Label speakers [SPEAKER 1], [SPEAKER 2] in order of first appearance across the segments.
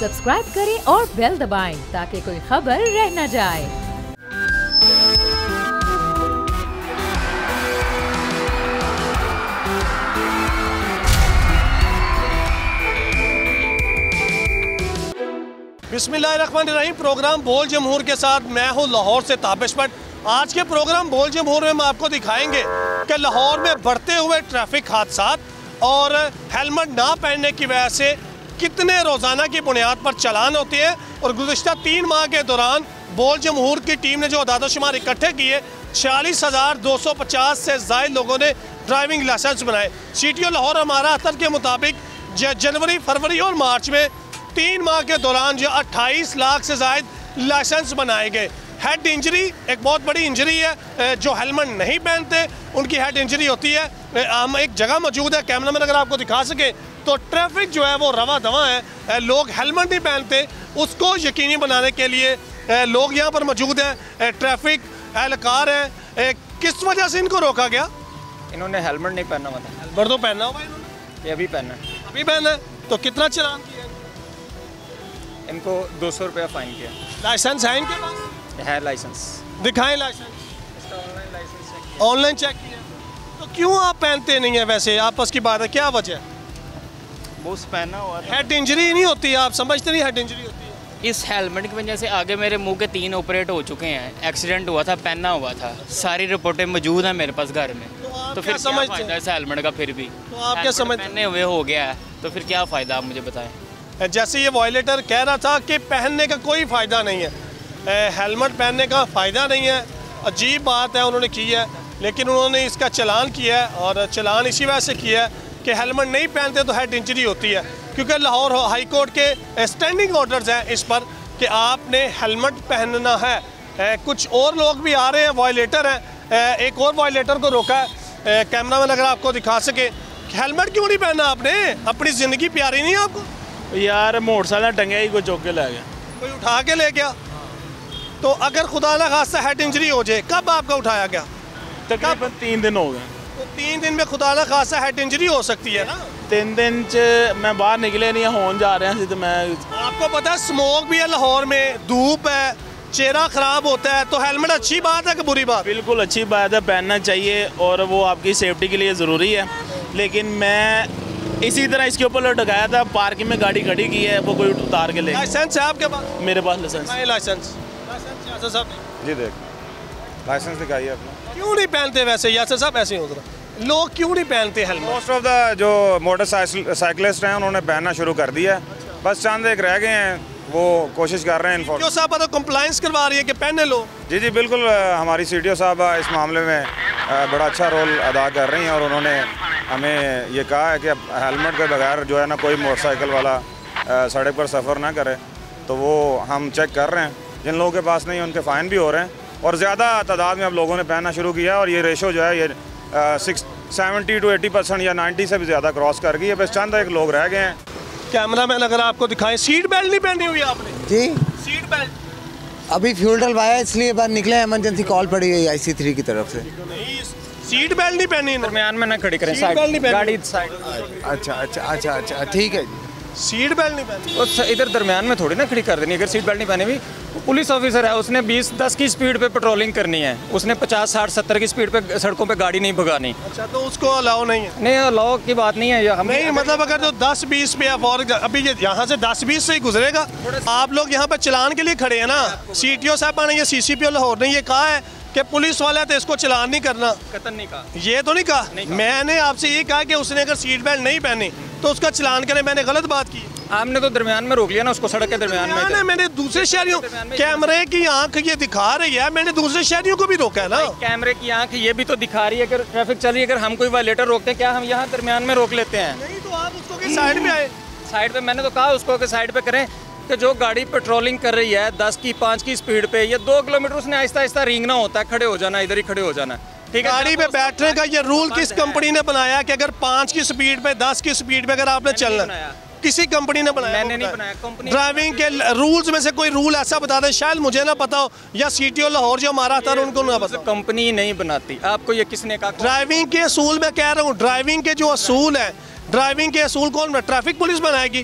[SPEAKER 1] Subscribe करें और bell दबाएं ताकि कोई खबर रह न जाए।
[SPEAKER 2] बिस्मिल्लाहिर्रहमानिर्रहीम। प्रोग्राम बोल जमहूर के साथ मैं हूँ लाहौर से ताबिश भट्ट। आज के प्रोग्राम बोल जमहूर में हम आपको दिखाएंगे कि लाहौर में बढ़ते हुए ट्रैफिक हादसात और हेलमेट ना पहनने की वजह से कितने रोज़ाना की बुनियाद पर चालान होते हैं और गुज़िश्ता 3 माह के दौरान बोल जमहूर की टीम ने जो अदाद-ओ-शुमार इकट्ठे किए 46,250 से ज़ायद लोगों ने ड्राइविंग लाइसेंस बनाए। CTO लाहौर हमारा अतर के मुताबिक जनवरी, फरवरी और मार्च में 3 माह के दौरान जो 28 लाख से ज़ायद लाइसेंस बनाए गए। हेड इंजरी एक बहुत बड़ी इंजरी है, जो हेलमेट नहीं पहनते उनकी हेड इंजरी होती है। हम एक जगह मौजूद है, कैमरा मैन अगर आपको दिखा सके तो ट्रैफिक जो है वो रवा दवा है। लोग हेलमेट नहीं पहनते, उसको यकीनी बनाने के लिए लोग यहाँ पर मौजूद हैं। ट्रैफिक एहलकार है, किस वजह से इनको रोका गया?
[SPEAKER 3] इन्होंने हेलमेट नहीं पहना हुआ था।
[SPEAKER 2] हेलमेट तो पहना हुआ इन्होंने,
[SPEAKER 3] ये अभी पहना
[SPEAKER 2] है। तो कितना चालान किया?
[SPEAKER 3] इनको 200 रुपया फाइन किया।
[SPEAKER 2] लाइसेंस है इनके पास?
[SPEAKER 3] है लाइसेंस।
[SPEAKER 2] दिखाएं लाइसेंस।
[SPEAKER 3] इसका ऑनलाइन लाइसेंस चेक किया।
[SPEAKER 2] ऑनलाइन चेक किया। तो क्यों आप पहनते नहीं है? वैसे आपस की बात है, क्या वजह है?
[SPEAKER 3] बूस्ट पहना हुआ था।
[SPEAKER 2] हेड इंजरी नहीं होती, आप समझते नहीं हेड इंजरी होती है?
[SPEAKER 4] इस हेलमेट की वजह से आगे मेरे मुंह के 3 ऑपरेट हो चुके हैं। एक्सीडेंट हुआ था, पहना हुआ था, सारी रिपोर्टें मौजूद हैं मेरे पास घर में। तो फिर क्या फ़ायदा इस हेलमेट का? फिर भी
[SPEAKER 2] तो आप क्या समझते?
[SPEAKER 4] पहने हुए हो गया है तो फिर क्या फ़ायदा, आप मुझे बताएं।
[SPEAKER 2] जैसे ये वायलेटर कह रहा था कि पहनने का कोई फ़ायदा नहीं है, हेलमेट पहनने का फ़ायदा नहीं है। अजीब बात है, उन्होंने की है, लेकिन उन्होंने इसका चालान किया है और चालान इसी वजह से किया है कि हेलमेट नहीं पहनते तो हेड इंजरी होती है। क्योंकि लाहौर हाई कोर्ट के स्टैंडिंग ऑर्डर्स हैं इस पर कि आपने हेलमेट पहनना है। कुछ और लोग भी आ रहे हैं, वायलेटर हैं। एक और वायलेटर को रोका है, कैमरा मैन अगर आपको दिखा सके। हेलमेट क्यों नहीं पहना आपने? अपनी ज़िंदगी प्यारी नहीं है आपको?
[SPEAKER 5] यार मोटरसाइकिल टंगे ही कोई चौक के ले गया,
[SPEAKER 2] कोई उठा के ले गया। तो अगर खुदा ना खास्ता हेड इंजरी हो जाए, कब आपका उठाया गया?
[SPEAKER 5] तकरीबन 3 दिन हो गए।
[SPEAKER 2] तो 3 दिन में खुदा ना खास्ता हेड इंजरी हो सकती है ना।
[SPEAKER 5] 3 दिन च मैं बाहर निकले नहीं, होन जा रहे हैं तो मैं।
[SPEAKER 2] आपको पता है स्मोक भी है लाहौर में, धूप है, चेहरा ख़राब होता है। तो हेलमेट अच्छी बात है कि बुरी बात?
[SPEAKER 5] बिल्कुल अच्छी बात है, पहनना चाहिए और वो आपकी सेफ्टी के लिए ज़रूरी है। लेकिन मैं इसी तरह इसके ऊपर लटकाया था, पार्किंग में गाड़ी खड़ी की है, वो कोई उतार के ले।
[SPEAKER 2] लाइसेंस है आपके पास?
[SPEAKER 5] मेरे पास लाइसेंस।
[SPEAKER 2] लाइसेंस
[SPEAKER 6] जी देख, लाइसेंस दिखाइए अपना।
[SPEAKER 2] क्यों नहीं पहनते वैसे यासर साहब? ऐसे हो रहा, लोग क्यों नहीं पहनते हेलमेट?
[SPEAKER 6] मोस्ट ऑफ द जो मोटरसाइकिलिस्ट हैं उन्होंने पहनना शुरू कर दिया है, बस चंद एक रह गए हैं, वो कोशिश कर रहे हैं।
[SPEAKER 2] CTO साहब तो कंप्लाइंस करवा रही है कि पहने लो।
[SPEAKER 6] जी बिल्कुल, हमारी CTO साहब इस मामले में बड़ा अच्छा रोल अदा कर रही हैं और उन्होंने हमें ये कहा है कि हेलमेट के बगैर जो है ना कोई मोटरसाइकिल वाला सड़क पर सफ़र ना करे। तो वो हम चेक कर रहे हैं, जिन लोगों के पास नहीं उनके फ़ाइन भी हो रहे हैं और ज़्यादा तादाद में अब लोगों ने पहनना शुरू किया और ये रेशो जो है ये 70 to 80% या 90 से भी ज़्यादा क्रॉस कर गई है। बस चंद एक लोग रह गए हैं।
[SPEAKER 2] कैमरा मैन अगर आपको दिखाएं, सीट बेल्ट नहीं पहनी हुई आपने?
[SPEAKER 7] जी,
[SPEAKER 2] सीट बेल्ट
[SPEAKER 7] अभी फ्यूल डलवाया इसलिए बाहर निकले, इमरजेंसी कॉल पड़ी हुई IC3 की तरफ से।
[SPEAKER 2] नहीं, सीट बेल्ट नहीं पहनी।
[SPEAKER 3] दरमियान में ना खड़ी करें,
[SPEAKER 2] सीट बेल्ट नहीं पहनी।
[SPEAKER 3] गाड़ी साइड।
[SPEAKER 7] अच्छा, ठीक है जी।
[SPEAKER 2] सीट बेल्ट नहीं पहनी।
[SPEAKER 3] वो इधर दरमियान में थोड़ी ना खड़ी कर देनी। अगर सीट बेल्ट नहीं पहनी हुई, पुलिस ऑफिसर है, उसने 20-10 की स्पीड पे पेट्रोलिंग करनी है, उसने 50-60-70 की स्पीड पे सड़कों पे गाड़ी नहीं भगानी।
[SPEAKER 2] अच्छा, तो उसको अलाउ नहीं है?
[SPEAKER 3] नहीं, अलाउ की बात नहीं है। हम
[SPEAKER 2] नहीं, मतलब अगर तो 10-20 पे अभी ये यहाँ से 10-20 से ही गुजरेगा। आप लोग यहाँ पर चलान के लिए खड़े हैं ना। CTO साहब ने, ये CCPO लाहौर ने ये कहा है कि पुलिस वाला तो इसको चलान नहीं करना।
[SPEAKER 3] कतन नहीं कहा,
[SPEAKER 2] ये तो नहीं कहा। मैंने आपसे ये कहा कि उसने अगर सीट बेल्ट नहीं पहनी तो उसका चलान करें। मैंने गलत बात की?
[SPEAKER 3] आपने तो दरमियान में रोक लिया ना उसको, सड़क के दरमियान में।
[SPEAKER 2] मैंने दूसरे शहरियों, कैमरे की आंख ये दिखा रही है, मैंने दूसरे शहरियों को भी रोका है ना।
[SPEAKER 3] कैमरे की आंख ये भी तो दिखा रही है अगर ट्रैफिक चल रही है। अगर हम कोई वायलेटर रोकते हैं, क्या हम यहाँ दरमियान में रोक लेते हैं?
[SPEAKER 2] नहीं, तो आप उसको साइड में आए।
[SPEAKER 3] साइड पे मैंने तो कहा उसको कि साइड पे करें कि जो गाड़ी पेट्रोलिंग कर रही है 10 की 5 की स्पीड पे, ये 2 किलोमीटर उसने आहिस्ता आहिस्ता रेंगना होता है, खड़े हो जाना, इधर ही खड़े हो जाना। ठीक है,
[SPEAKER 2] गाड़ी पे बैठने का ये रूल किस कंपनी ने बनाया कि अगर 5 की स्पीड पे, 10 की स्पीड पे अगर आपने चलना? किसी कंपनी ने बनाया?
[SPEAKER 3] मैंने नहीं बनाया, कंपनी।
[SPEAKER 2] ड्राइविंग के रूल्स में से कोई रूल ऐसा बता दें, शायद मुझे ना पता हो या CTO लाहौर जो हमारा था उनको ना पता।
[SPEAKER 3] कंपनी नहीं बनाती, आपको ये किसने कहा?
[SPEAKER 2] ड्राइविंग के असूल में कह रहा हूँ, ड्राइविंग के जो असूल है ड्राइविंग के असूल कौन, ट्रैफिक पुलिस बनाएगी,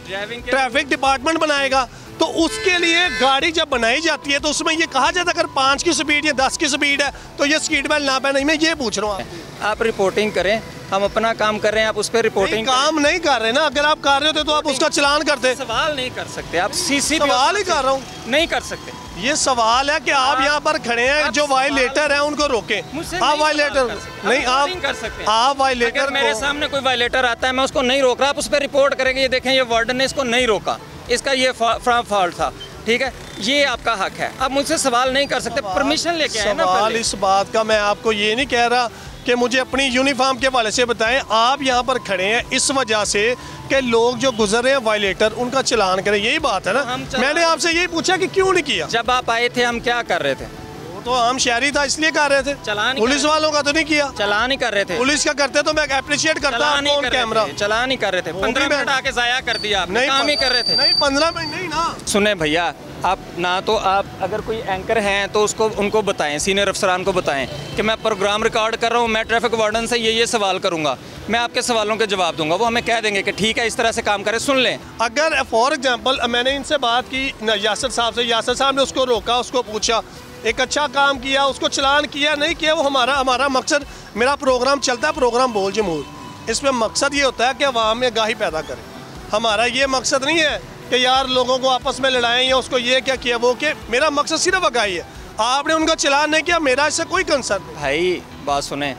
[SPEAKER 2] ट्रैफिक डिपार्टमेंट बनाएगा। तो उसके लिए गाड़ी जब बनाई जाती है तो उसमें ये कहा जाता है अगर 5 की स्पीड या 10 की स्पीड है तो ये सीट बेल्ट ना पहने। मैं ये पूछ रहा हूँ
[SPEAKER 3] आप रिपोर्टिंग करें, हम अपना काम कर रहे हैं, आप उस पर रिपोर्टिंग
[SPEAKER 2] काम नहीं कर रहे ना। अगर आप कर रहे होते तो आप उसका चलान करते।
[SPEAKER 3] सवाल नहीं कर सकते आप, सीसी
[SPEAKER 2] सवाल ही कर रहा हूँ,
[SPEAKER 3] नहीं कर सकते।
[SPEAKER 2] ये सवाल है कि आप यहाँ पर खड़े हैं, जो वायलेटर है उनको रोकें। आप वायलेटर नहीं, आप कर सकते हैं। आप वायलेटर,
[SPEAKER 3] मेरे सामने कोई वायलेटर आता है मैं उसको नहीं रोक रहा, आप उस पर रिपोर्ट करेंगे, ये देखें ये वार्डन ने इसको नहीं रोका, इसका ये फॉल्ट था, ठीक है, ये आपका हक है, आप मुझसे सवाल नहीं कर सकते, परमिशन लेके आए ना।
[SPEAKER 2] सवाल इस बात का, मैं आपको ये नहीं कह रहा कि मुझे अपनी यूनिफॉर्म के हवाले से बताएं। आप यहाँ पर खड़े हैं इस वजह से कि लोग जो गुजर रहे हैं वायलेटर उनका चलान करें, यही बात है ना। मैंने आपसे यही पूछा कि क्यों नहीं किया।
[SPEAKER 3] जब आप आए थे हम क्या कर रहे थे?
[SPEAKER 2] वो तो हम शहरी था इसलिए कर रहे थे,
[SPEAKER 3] चलान।
[SPEAKER 2] पुलिस वालों का तो नहीं किया,
[SPEAKER 3] चलान ही कर रहे थे।
[SPEAKER 2] पुलिस का करते तो मैं अप्रिशिएट करता हूं। कैमरा
[SPEAKER 3] चलान ही कर रहे थे, 15 मिनट आके जाया कर दिया आपने, काम ही कर रहे थे।
[SPEAKER 2] नहीं 15 मिनट नहीं ना।
[SPEAKER 3] सुने भैया, आप ना तो आप अगर कोई एंकर हैं तो उसको उनको बताएं, सीनियर अफसरान को बताएं कि मैं प्रोग्राम रिकॉर्ड कर रहा हूँ, मैं ट्रैफिक वार्डन से ये सवाल करूँगा, मैं आपके सवालों के जवाब दूंगा। वो हमें कह देंगे कि ठीक है इस तरह से काम करें, सुन लें।
[SPEAKER 2] अगर फॉर एग्जांपल मैंने इनसे बात की यासर साहब से, यासर साहब ने उसको रोका, उसको पूछा, एक अच्छा काम किया, उसको चलान किया नहीं किया, वो हमारा मकसद, मेरा प्रोग्राम चलता है प्रोग्राम बोल जमहूर, इसमें मकसद ये होता है कि अवाम में आगाही पैदा करें। हमारा ये मकसद नहीं है कि यार लोगों को आपस में लड़ाएं या उसको ये क्या किया वो कि, मेरा मकसद सिर्फ आगाही है। आपने उनका चलान नहीं किया, मेरा इससे कोई कंसर्न नहीं।
[SPEAKER 3] भाई बात सुने,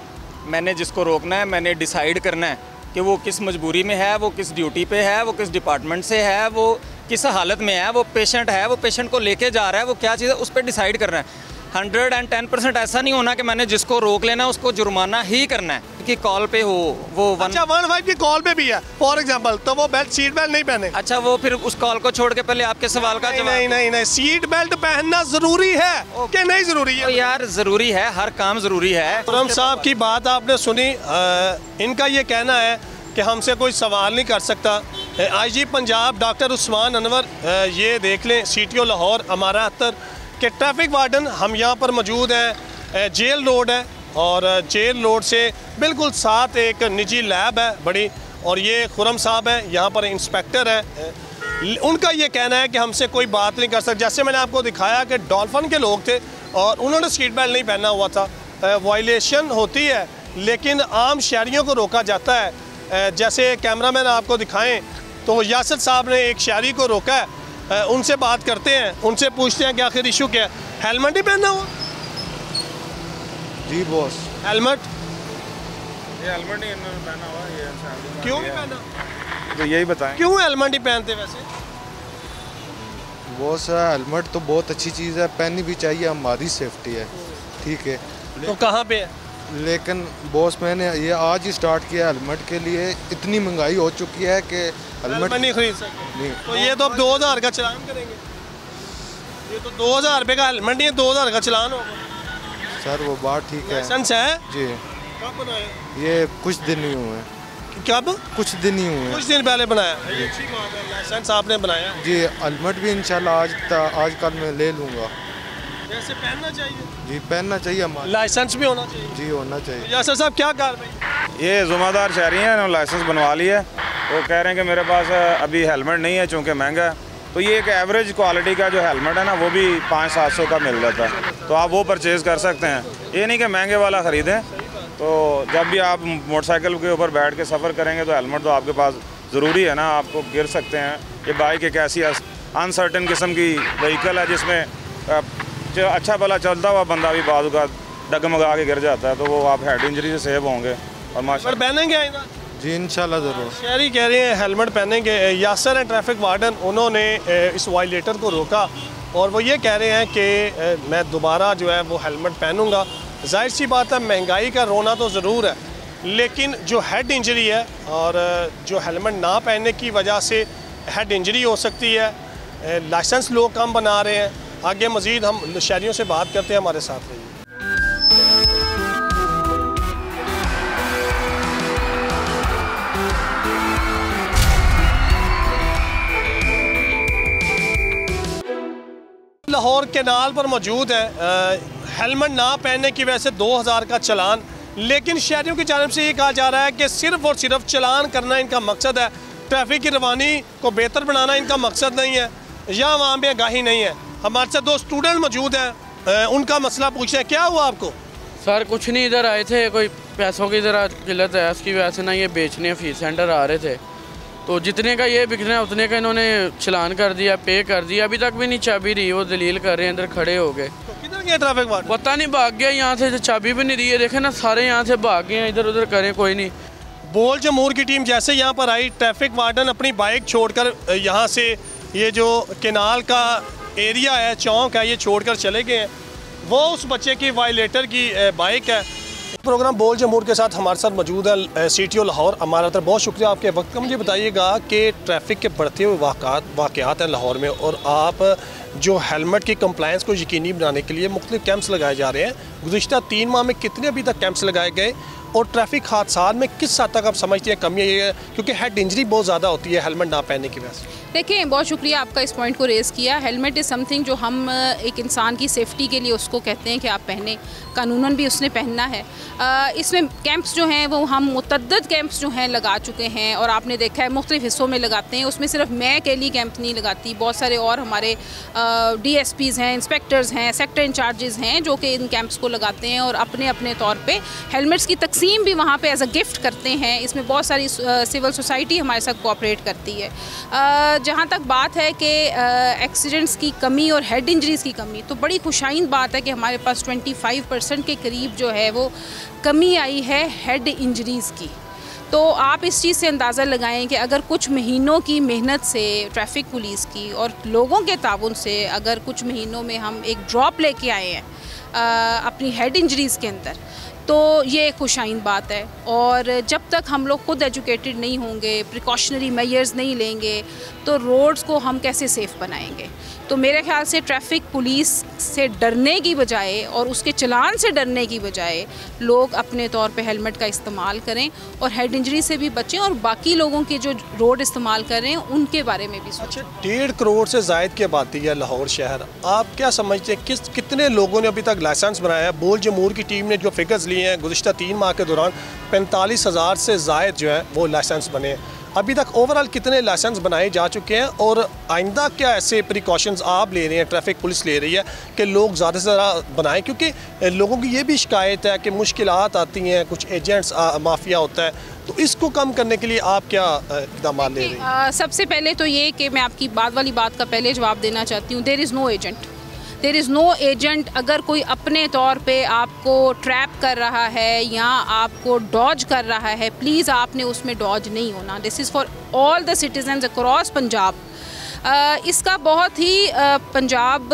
[SPEAKER 3] मैंने जिसको रोकना है मैंने डिसाइड करना है कि वो किस मजबूरी में है, वो किस ड्यूटी पे है, वो किस डिपार्टमेंट से है, वो किस हालत में है, वो पेशेंट है, वो पेशेंट को लेके जा रहा है, वो क्या चीज़ है, उस पर डिसाइड करना है। 110% ऐसा नहीं होना कि मैंने जिसको रोक लेना उसको जुर्माना ही करना है कि कॉल पे हो वो
[SPEAKER 2] 115 की कॉल पे भी है फॉर एग्जांपल, तो वो सीट बेल्ट नहीं पहने।
[SPEAKER 3] अच्छा, वो फिर उस कॉल को छोड़ के पहले आपके सवाल का जवाब।
[SPEAKER 2] नहीं, सीट बेल्ट पहनना जरूरी है कि नहीं जरूरी है?
[SPEAKER 3] यार जरूरी है, हर काम जरूरी है।
[SPEAKER 2] खुर्रम साहब की बात आपने सुनी, इनका ये कहना है कि हमसे कोई सवाल नहीं कर सकता। IG पंजाब डॉक्टर उस्मान अनवर, ये देख लें, CTO लाहौर हमारा अख्तर कि ट्रैफिक वार्डन हम यहाँ पर मौजूद हैं, जेल रोड है और जेल रोड से बिल्कुल साथ एक निजी लैब है बड़ी, और ये खुर्रम साहब है यहाँ पर इंस्पेक्टर है। उनका ये कहना है कि हमसे कोई बात नहीं कर सकते। जैसे मैंने आपको दिखाया कि डॉल्फिन के लोग थे और उन्होंने सीट बेल्ट नहीं पहना हुआ था, वायलेशन होती है लेकिन आम शहरियों को रोका जाता है। जैसे कैमरामैन आपको दिखाएं तो यासर साहब ने एक शहरी को रोका है, उनसे बात करते हैं, उनसे पूछते हैं कि आखिर इशू क्या है। हेलमेट ही पहना हुआ?
[SPEAKER 8] जी बॉस,
[SPEAKER 2] हेलमेट
[SPEAKER 6] ये हेलमेट नहीं इन्होंने पहना हुआ, ये
[SPEAKER 2] क्यों नहीं पहना?
[SPEAKER 6] तो यही बताएं
[SPEAKER 2] क्यों हेलमेट ही पहनते वैसे?
[SPEAKER 8] बॉस हेलमेट तो बहुत अच्छी चीज़ है, पहननी भी चाहिए, हमारी सेफ्टी है, ठीक है।
[SPEAKER 2] तो कहाँ पे है?
[SPEAKER 8] लेकिन बॉस मैंने ये आज ही स्टार्ट किया, हेलमेट के लिए इतनी महंगाई हो चुकी है कि हेलमेट
[SPEAKER 2] नहीं खरीद सकते।
[SPEAKER 8] नहीं।
[SPEAKER 2] तो ये तो अब 2000 का चलान करेंगे, ये तो 2000 रुपये का हेलमेट नहीं है, 2000 का चलान होगा।
[SPEAKER 8] सर वो बात ठीक है।
[SPEAKER 2] लाइसेंस है
[SPEAKER 8] जी?
[SPEAKER 2] कब बनाया?
[SPEAKER 8] ये कुछ दिन ही हुए हैं।
[SPEAKER 2] कब?
[SPEAKER 8] कुछ दिन ही हुए हैं।
[SPEAKER 2] कुछ दिन पहले बनाया। ये अच्छी बात है, लाइसेंस आपने बनाया
[SPEAKER 8] जी। हेलमेट भी इंशाल्लाह आज कल मैं ले लूँगा।
[SPEAKER 2] जैसे पहनना चाहिए
[SPEAKER 8] जी, पहनना चाहिए, हमारा
[SPEAKER 2] लाइसेंस भी होना चाहिए
[SPEAKER 8] जी, होना चाहिए।
[SPEAKER 2] यासर साहब क्या कार्रवाई?
[SPEAKER 6] ये ज़िम्मेदार शहरी हैं, इन्होंने लाइसेंस बनवा लिया है, वो कह रहे हैं कि मेरे पास अभी हेलमेट नहीं है चूँकि महंगा है। तो ये एक एवरेज क्वालिटी का जो हेलमेट है ना वो भी 500-700 का मिल जाता है, तो आप वो परचेज़ कर सकते हैं, ये नहीं कि महंगे वाला ख़रीदें। तो जब भी आप मोटरसाइकिल के ऊपर बैठ के सफ़र करेंगे तो हेलमेट तो आपके पास ज़रूरी है ना, आपको गिर सकते हैं। ये बाइक एक ऐसी अनसर्टन किस्म की व्हीकल है जिसमें अच्छा भला चलता हुआ बंदा भी बाद का डगमगा के गिर जाता है, तो वो आप हेड इंजरी से सेव होंगे। और
[SPEAKER 2] माशाल्लाह पहनेंगे
[SPEAKER 8] जी, इंशाल्लाह ज़रूर।
[SPEAKER 2] शहरी कह रहे हैं हेलमेट पहनेंगे। यासर है ट्रैफिक वार्डन, उन्होंने इस वायलेटर को रोका और वो ये कह रहे हैं कि मैं दोबारा जो है वो हेलमेट पहनूंगा। जाहिर सी बात है महंगाई का रोना तो ज़रूर है, लेकिन जो हेड इंजरी है और जो हेलमेट ना पहनने की वजह से हेड इंजरी हो सकती है, लाइसेंस लोग कम बना रहे हैं। आगे मज़ीद हम शहरियों से बात करते हैं, हमारे साथ रहिए। लाहौर कैनाल पर मौजूद है, हेलमेट ना पहनने की वजह से 2000 का चलान, लेकिन शहरियों की जानब से ये कहा जा रहा है कि सिर्फ और सिर्फ चलान करना इनका मकसद है, ट्रैफिक की रवानी को बेहतर बनाना इनका मकसद नहीं है, या वहाँ पे आगाही नहीं है। हमारे साथ 2 स्टूडेंट मौजूद हैं, उनका मसला पूछते हैं। क्या हुआ आपको?
[SPEAKER 9] सर कुछ नहीं, इधर आए थे, कोई पैसों की ज़रा किल्लत है, उसकी वजह से ना ये बेचने फीस सेंटर आ रहे थे, तो जितने का ये बिकना है उतने का इन्होंने चलान कर दिया, पे कर दिया। अभी तक भी नहीं चाबी रही, वो दलील कर रहे हैं, इधर खड़े हो गए।
[SPEAKER 2] तो किधर गया ट्रैफिक वार्डन?
[SPEAKER 9] पता नहीं, भाग गया यहाँ से, चाबी भी नहीं दी है। देखे ना सारे यहाँ से भाग गए हैं, इधर उधर करें कोई नहीं।
[SPEAKER 2] बोल जमहूर की टीम जैसे यहाँ पर आई, ट्रैफिक वार्डन अपनी बाइक छोड़कर यहाँ से ये जो केनाल का एरिया है, चौक है, ये छोड़कर चले गए हैं। वो उस बच्चे की वायलेटर की बाइक है। प्रोग्राम बोल जमहूर के साथ हमारे साथ मौजूद है CTO लाहौर। हमारा तरफ बहुत शुक्रिया आपके वक्त का। मुझे बताइएगा कि ट्रैफिक के बढ़ते हुए वाक़यात हैं लाहौर में, और आप जो हेलमेट की कंप्लायंस को यकीनी बनाने के लिए मुख्तलिफ कैंप्स लगाए जा रहे हैं, गुज़िश्ता 3 माह में कितने अभी तक कैंप्स लगाए गए, और ट्रैफिक हादसा में किस हद तक आप समझते हैं कमी है? क्योंकि हेड इंजरी बहुत ज़्यादा होती है हेलमेट ना पहनने की वजह से।
[SPEAKER 10] देखिए, बहुत शुक्रिया आपका इस पॉइंट को रेज़ किया। हेलमेट इज़ समथिंग जो हम एक इंसान की सेफ्टी के लिए उसको कहते हैं कि आप पहने, कानूनन भी उसने पहनना है। इसमें कैंप्स जो हैं वो हम मुतअद्दिद कैंप्स जो हैं लगा चुके हैं, और आपने देखा है मुख्तलिफ हिस्सों में लगाते हैं। उसमें सिर्फ मैं अकेली कैंप नहीं लगाती, बहुत सारे और हमारे DSPs हैं, इंस्पेक्टर्स हैं, सेक्टर इंचार्जेस हैं जो कि इन कैंप्स को लगाते हैं और अपने अपने तौर पे हेलमेट्स की तकसीम भी वहाँ पे एज अ गिफ्ट करते हैं। इसमें बहुत सारी सिविल सोसाइटी हमारे साथ कोऑपरेट करती है। जहाँ तक बात है कि एक्सीडेंट्स की कमी और हेड इंजरीज़ की कमी, तो बड़ी खुशाइंद बात है कि हमारे पास 25% के करीब जो है वो कमी आई है हेड इंजरीज़ की। तो आप इस चीज़ से अंदाज़ा लगाएं कि अगर कुछ महीनों की मेहनत से ट्रैफिक पुलिस की और लोगों के ताउन से अगर कुछ महीनों में हम एक ड्रॉप लेके आए हैं अपनी हेड इंजरीज़ के अंदर, तो ये एक खुशाइन बात है। और जब तक हम लोग खुद एजुकेटेड नहीं होंगे, प्रिकॉशनरी मेजर्स नहीं लेंगे, तो रोड्स को हम कैसे सेफ़ बनाएंगे? तो मेरे ख्याल से ट्रैफिक पुलिस से डरने की बजाय और उसके चलान से डरने की बजाय लोग अपने तौर पे हेलमेट का इस्तेमाल करें और हेड इंजरी से भी बचें, और बाकी लोगों के जो रोड इस्तेमाल कर रहे हैं उनके बारे में भी सोचें।
[SPEAKER 2] अच्छा, 1.5 करोड़ से ज़ायद की आबादी है लाहौर शहर। आप क्या समझते हैं कितने लोगों ने अभी तक लाइसेंस बनाया है? बोल जमहूर की टीम ने जो फिगर्स लिए हैं, गुज़िश्ता 3 माह के दौरान 45,000 से ज़ायद जो है वो लाइसेंस बने हैं। अभी तक ओवरऑल कितने लाइसेंस बनाए जा चुके हैं, और आइंदा क्या ऐसे प्रिकॉशंस आप ले रहे हैं, ट्रैफिक पुलिस ले रही है कि लोग ज़्यादा से ज़्यादा बनाएं? क्योंकि लोगों की ये भी शिकायत है कि मुश्किलात आती हैं, कुछ एजेंट्स माफिया होता है, तो इसको कम करने के लिए आप क्या इक़दाम ले रही हैं?
[SPEAKER 10] सबसे पहले तो ये कि मैं आपकी बाद वाली बात का पहले जवाब देना चाहती हूँ। There is no agent, there is no agent. अगर कोई अपने तौर पे आपको ट्रैप कर रहा है या आपको डॉज कर रहा है, प्लीज़ आपने उसमें डॉज नहीं होना। This is for all the citizens across Punjab. इसका बहुत ही पंजाब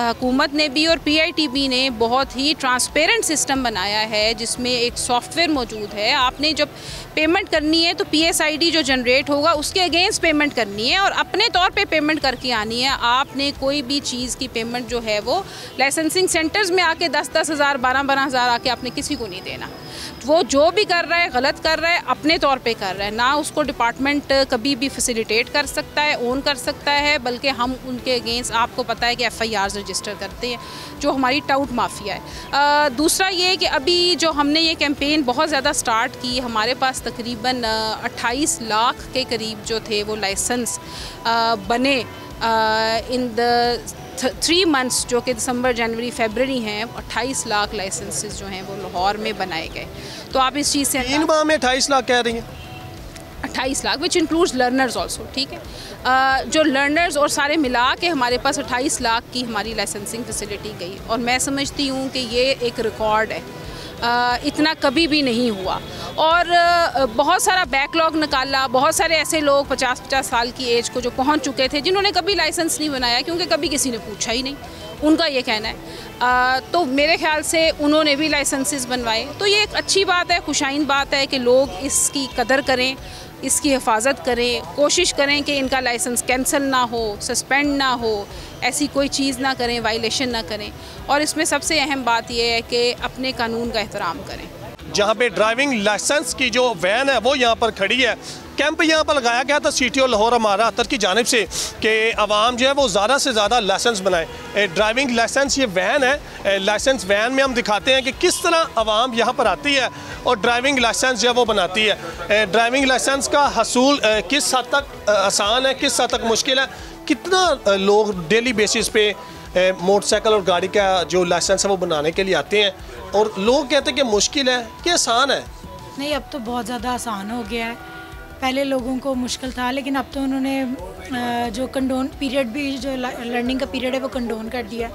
[SPEAKER 10] हुकूमत ने भी और PITB ने बहुत ही ट्रांसपेरेंट सिस्टम बनाया है, जिसमें एक सॉफ्टवेयर मौजूद है। आपने जब पेमेंट करनी है तो PSID जो जनरेट होगा उसके अगेंस्ट पेमेंट करनी है और अपने तौर पे पेमेंट करके आनी है। आपने कोई भी चीज़ की पेमेंट जो है वो लाइसेंसिंग सेंटर्स में आके 10-10 हज़ार 12-12 हज़ार आके आपने किसी को नहीं देना। वो जो भी कर रहा है गलत कर रहा है, अपने तौर पे कर रहा है, ना उसको डिपार्टमेंट कभी भी फैसिलिटेट कर सकता है, ओन कर सकता है, बल्कि हम उनके अगेंस्ट आपको पता है कि FIRs रजिस्टर करते हैं, जो हमारी टाउट माफिया है। दूसरा ये कि अभी जो हमने ये कैंपेन बहुत ज़्यादा स्टार्ट की, हमारे पास तकरीबन 28 लाख के करीब जो थे वो लाइसेंस बने इन द 3 मंथ्स, जो कि दिसंबर, जनवरी, फरवरी हैं। 28 लाख लाइसेंसेस जो हैं वो लाहौर में बनाए गए। तो आप इस चीज़ से
[SPEAKER 2] 3 माह में 28 लाख कह रही हैं?
[SPEAKER 10] 28 lakh which includes learners also, ठीक है। जो लर्नर्स और सारे मिला के हमारे पास 28 लाख की हमारी लाइसेंसिंग फैसिलिटी गई, और मैं समझती हूँ कि ये एक रिकॉर्ड है। इतना कभी भी नहीं हुआ, और बहुत सारा बैकलॉग निकाला। बहुत सारे ऐसे लोग 50-50 साल की एज को जो पहुंच चुके थे, जिन्होंने कभी लाइसेंस नहीं बनाया क्योंकि कभी किसी ने पूछा ही नहीं, उनका ये कहना है। तो मेरे ख्याल से उन्होंने भी लाइसेंसेस बनवाए। तो ये एक अच्छी बात है, खुशाइन बात है कि लोग इसकी कदर करें, इसकी हिफाजत करें, कोशिश करें कि इनका लाइसेंस कैंसिल ना हो, सस्पेंड ना हो, ऐसी कोई चीज़ ना करें, वायलेशन ना करें। और इसमें सबसे अहम बात यह है कि अपने कानून का एहतराम करें।
[SPEAKER 2] जहाँ पे ड्राइविंग लाइसेंस की जो वैन है वो यहाँ पर खड़ी है, कैंप यहाँ पर लगाया गया था CTO लाहौर हमारा अतर की जानिब से कि आवाम जो है वो ज़्यादा से ज़्यादा लाइसेंस बनाए। ड्राइविंग लाइसेंस ये वैन है, लाइसेंस वैन में हम दिखाते हैं कि किस तरह आवाम यहाँ पर आती है और ड्राइविंग लाइसेंस जो है वो बनाती है। ड्राइविंग लाइसेंस का हसूल किस हद तक आसान है, किस हद तक मुश्किल है, कितना लोग डेली बेसिस पे मोटरसाइकिल और गाड़ी का जो लाइसेंस है वो बनाने के लिए आते हैं, और लोग कहते हैं कि मुश्किल है कि आसान है?
[SPEAKER 11] नहीं, अब तो बहुत ज़्यादा आसान हो गया है। पहले लोगों को मुश्किल था, लेकिन अब तो उन्होंने जो कंडोन पीरियड भी, जो लर्निंग का पीरियड है वो कंडोन कर दिया।